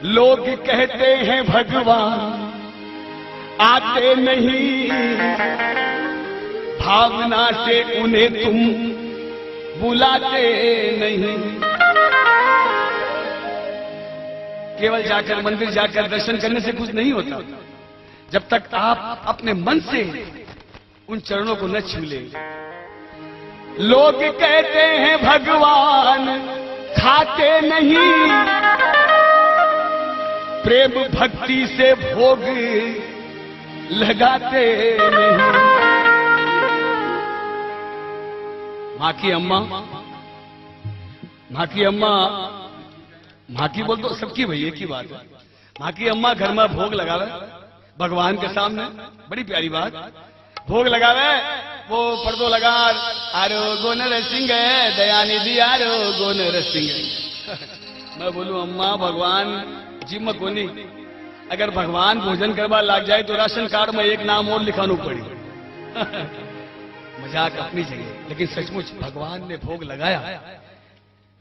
लोग कहते हैं भगवान आते नहीं, भावना से उन्हें तुम बुलाते नहीं। केवल जाकर मंदिर जाकर दर्शन करने से कुछ नहीं होता जब तक आप अपने मन से उन चरणों को न छू ले। लोग कहते हैं भगवान खाते नहीं, प्रेम भक्ति से भोग लगाते नहीं। माँ की अम्मा, माँ की अम्मा, माँ की बोल दो सबकी भैया की बात है। माँ की अम्मा घर में भोग लगावे भगवान के सामने, बड़ी प्यारी बात। भोग लगावे, वो पर्दो लगा आरो गोनर सिंह दयानिधि आरो गोनर सिंह। मैं बोलूं अम्मा भगवान जिम कोनी, अगर भगवान भोजन करवा लग जाए तो राशन कार्ड में एक नाम और लिखाना पड़ी। मजाक अपनी जगह, लेकिन सचमुच भगवान ने भोग लगाया।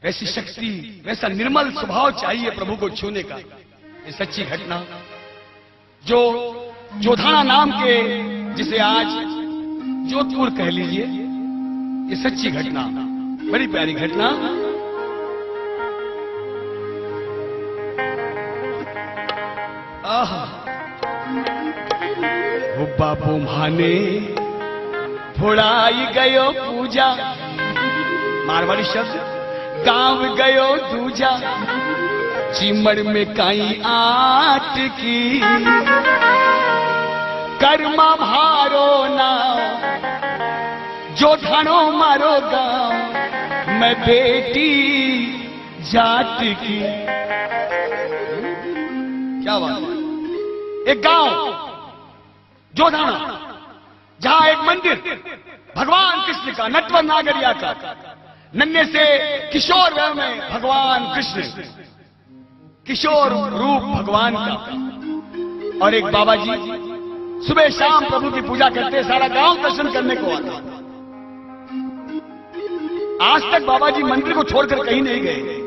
वैसी शक्ति, वैसा निर्मल स्वभाव चाहिए प्रभु को छूने का। ये सच्ची घटना जो जोधाना नाम के, जिसे आज जोधपुर कह लीजिए, ये सच्ची घटना, बड़ी प्यारी घटना। आहा, वो बापू माने भोड़ाई गयो पूजा, मारवाड़ी शब्द, गांव गयो दूजा, चिमड़ में काई आट की, कर्मा भारो ना जो ठाणो मारो गांव, मैं बेटी जाट की। क्या बात है। एक गांव जोधाना, जहां एक मंदिर भगवान कृष्ण का, नटवर नागरिया का, नन्हे से किशोर वय में भगवान कृष्ण, किशोर रूप भगवान का। और एक बाबा जी सुबह शाम प्रभु की पूजा करते, सारा गांव दर्शन करने को आता। आज तक बाबा जी मंदिर को छोड़कर कहीं नहीं गए।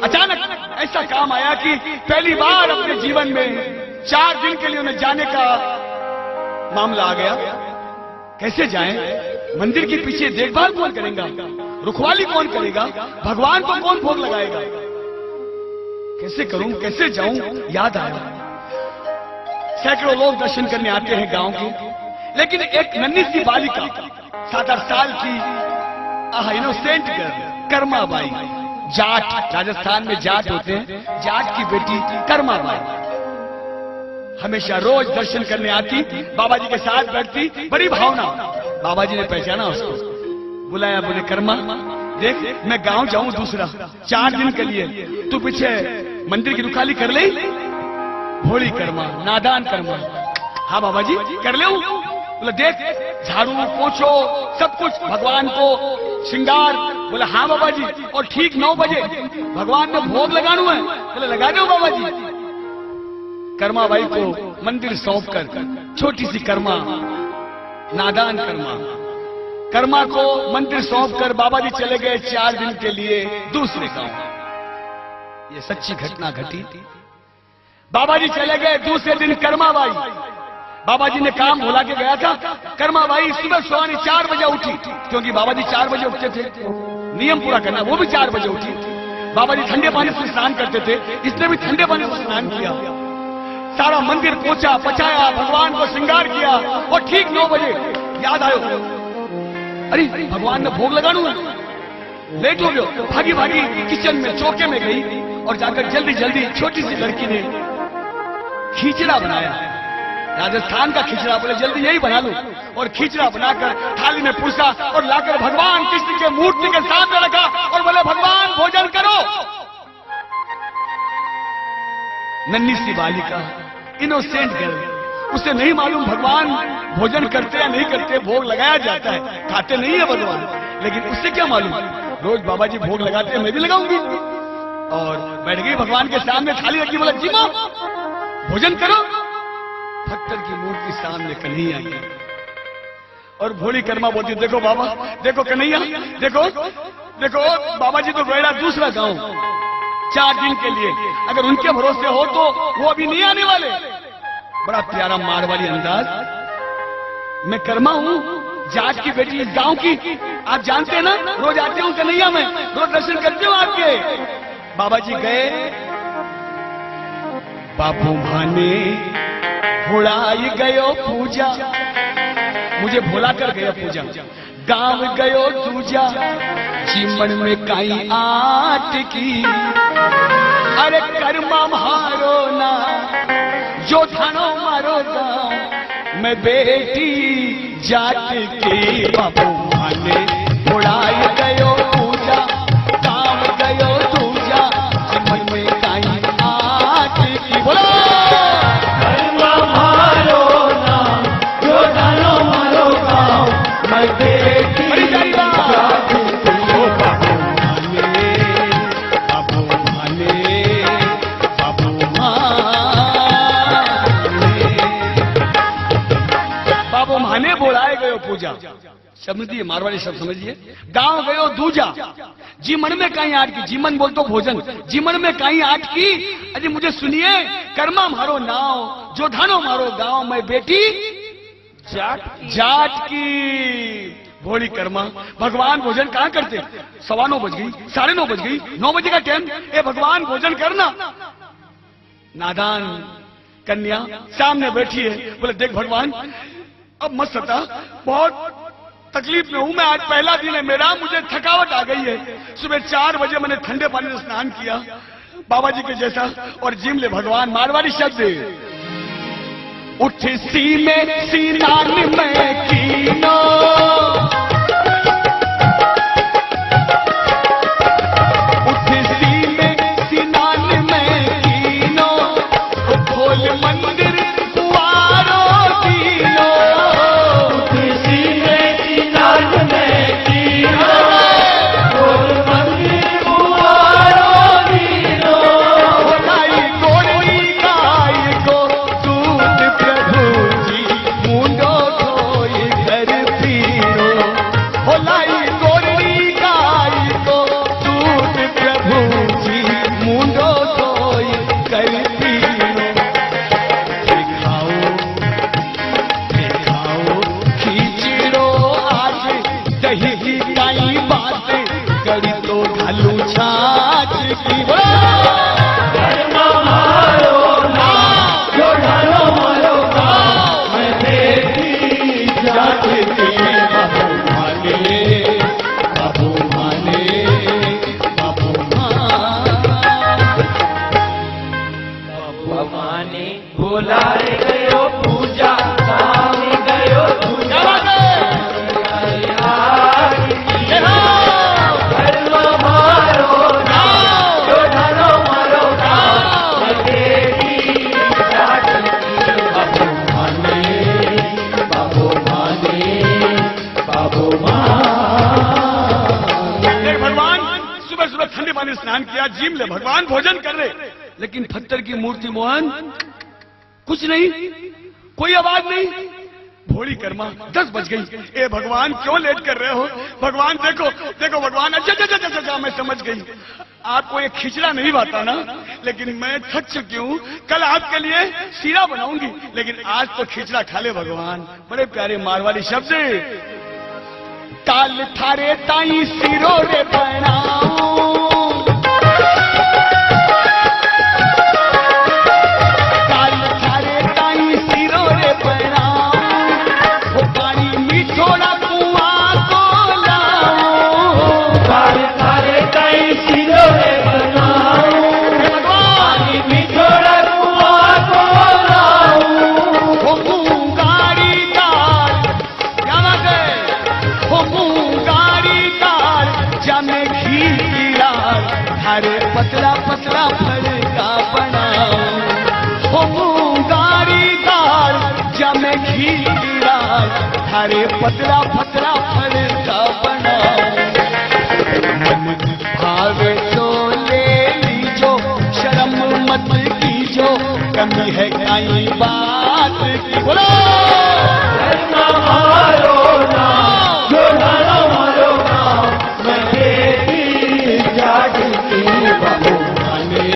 अचानक ऐसा काम आया कि पहली बार अपने जीवन में 4 दिन के लिए उन्हें जाने का मामला आ गया। कैसे जाएं? मंदिर के पीछे देखभाल कौन करेगा, रुखवाली कौन करेगा, भगवान को कौन भोग लगाएगा? कैसे करूं, कैसे जाऊं? याद आया सैकड़ों लोग दर्शन करने आते हैं गांव के, लेकिन एक नन्ही सी बालिका 7-8 साल की, innocent girl, Karma by, Jat, Rajasthan में जाट होते हैं, जाट की बेटी कर्मा बाई हमेशा रोज दर्शन करने आती, बाबा जी के साथ बैठती, बड़ी भावना। बाबा जी ने पहचाना उसको, बुलाया, बोले कर्मा देख मैं गांव जाऊं दूसरा 4 दिन के लिए, तू पीछे मंदिर की रुखाली कर ले। भोली कर्मा, नादान कर्मा, हाँ बाबा जी कर ले। बोले देख झाड़ू पोछो सब कुछ, भगवान को श्रृंगार। बोले हाँ बाबा जी, और ठीक 9 बजे भगवान ने भोग लगाना है। बोले लगा दो बाबा जी। कर्मा बाई को मंदिर सौंपकर, छोटी सी कर्मा, नादान कर्मा, कर्मा को मंदिर सौंपकर बाबा जी चले गए 4 दिन के लिए दूसरे गांव। ये सच्ची घटना घटी। बाबा जी चले गए दूसरे दिन। कर्मा बाई, बाबा जी ने काम भुला के गया था। कर्मा बाई सुबह सवानी 4 बजे उठी, क्योंकि बाबा जी 4 बजे उठते थे, नियम पूरा करना। वो भी 4 बजे उठी। बाबा जी ठंडे पानी से स्नान करते थे, इसने भी ठंडे पानी से स्नान किया। सारा मंदिर पोछा पछाया, भगवान को श्रृंगार किया, और ठीक 9 बजे याद आयो, अरे भगवान ने भोग लगाना है। लेट हो गयो, भागी भागी किचन में, चौके में गई, और जाकर जल्दी जल्दी छोटी सी लड़की ने खिचड़ा बनाया, राजस्थान का खिचड़ा। बोले जल्दी यही बना लो, और खिचड़ा बनाकर थाली में पुरसा और लाकर भगवान कृष्ण के मूर्ति के सामने रखा, और बोले भगवान भोजन करो। नन्ही सी बालिका, इनोसेंट गर्ल, उसे नहीं मालूम भगवान भोजन करते या नहीं करते, भोग लगाया जाता है, खाते नहीं है भगवान, लेकिन उससे क्या मालूम, रोज बाबा जी भोग लगाते हैं, मैं भी लगाऊंगी। और बैठ गई भगवान के सामने, थाली रखी, बोला जी मां भोजन करो। पत्थर की मूर्ति सामने कन्हैया की, और भोली कर्मा बोलती देखो बाबा, देखो कन्हैया, देखो देखो बाबा जी तो गया दूसरा गांव, 4 दिन के लिए। अगर उनके भरोसे हो तो वो अभी नहीं आने वाले। बड़ा प्यारा मारवाड़ी अंदाज। मैं कर्मा हूँ, जाट की बेटी, इस गांव की। आप जानते हैं ना, रोज आते हूँ कन्हैया में, रोज दर्शन करते हो आपके। बाबा जी गए, बापू भाने भोड़ाई गयो पूजा, मुझे भोला कर गया पूजा। गांव गयो दूजा, जीवन में काई आट की। अरे कर्मा मारो ना, जो थानो मारो गाँव, मैं बेटी जाट की। बापू भाने भोड़ाई गयो पूजा, गांव गयो दूजा, जीवन में काई आट की। बोलो कर्मा मारो ना, जो थानो मारो गाँव, मैं बेटी जाट की। भाने बोलाए गयो पूजा, समझिए मारवाड़ी सब समझिए। गांव गयो दूजा, जीवन में कहीं आट की। जीवन बोल तो भोजन, जीवन में कहीं आट की। अरे मुझे सुनिए, कर्मा मारो नाव, जो धानो मारो गांव, मैं बेटी जाट की। भोली कर्मा, भगवान भोजन कहाँ करते? 9:15 बज गई, 9:30 बज गई, 9 बजे का टाइम। ए भगवान भोजन करना। नादान कन्या सामने बैठी है, बोले देख भगवान अब मत सता, बहुत तकलीफ में हूं मैं, आज पहला दिन है मेरा, मुझे थकावट आ गई है। सुबह 4 बजे मैंने ठंडे पानी से स्नान किया बाबा जी के जैसा, और जिम ले भगवान। मारवाड़ी शब्द उठ सीने सीनान में कीनो, उठ सीने सीनान में कीनो, खोल मंदिर कुआरो दीनो। उठ सीने सीनान में कीनो, खोल मंदिर कुआरो दीनो। लाई गोरी गाय को दूध प्रभु जी, मुंडो धोई घर पीरो। हो लाई गोरी गाय को दूध प्रभु जी, मुंडो धोई घर पीरो। दिखाओ दिखाओ खींचड़ो आज, दही की काई बात करी तो ढालू छाछ की। कर्मा मारो ना, जो थानो मारो गाँव, मैं बेटी जाट की। बाबू भाने बाबू भाने बाबू भवानी बुलाए गयो पूजा, गाँव गयो दूजा। कर्मा मारो ना, जो थानो मारो गाँव, मैं बेटी जाट की। बाबू भाने, बाबू भाने, बाबू देख भगवान सुबह सुबह ठंडे पानी से स्नान किया, जिम ले भगवान भोजन कर रहे, लेकिन पत्थर की मूर्ति मोहन कुछ नहीं, कोई आवाज नहीं। भोली कर्मा 10 बज गई। ए भगवान क्यों लेट कर रहे हो? भगवान देखो देखो भगवान। अच्छा अच्छा अच्छा अच्छा, मैं समझ गई, आपको ये खिचड़ा नहीं भाता ना, लेकिन मैं थक चुकी हूँ। कल आपके लिए सीरा बनाऊंगी, लेकिन आज तो खिचड़ा खा ले भगवान। बड़े प्यारे मारवाड़ी शब्द। ताल थारे ताई सिरो रे बनाऊं, ताल थारे ताई सिरो रे बनाऊं, वो पानी मीठोड़ा कुआं को लाऊं। तारे तारे ताई सिरो रे बनाऊं, पानी मिठोड़ा कुआं को लाऊं। वो मूंगारी दाल, क्या बात है? वो मूंगारी दाल जमे घी की लाल, हरे पतला पतला फल का बनाऊं। वो मूंगारी दाल जमे घी की लाल, हरे पतला पतला फल का बनाऊं। मन भावे तो ले लीजो, शर्म मत कीजो, कमी है कई बात की। बोलो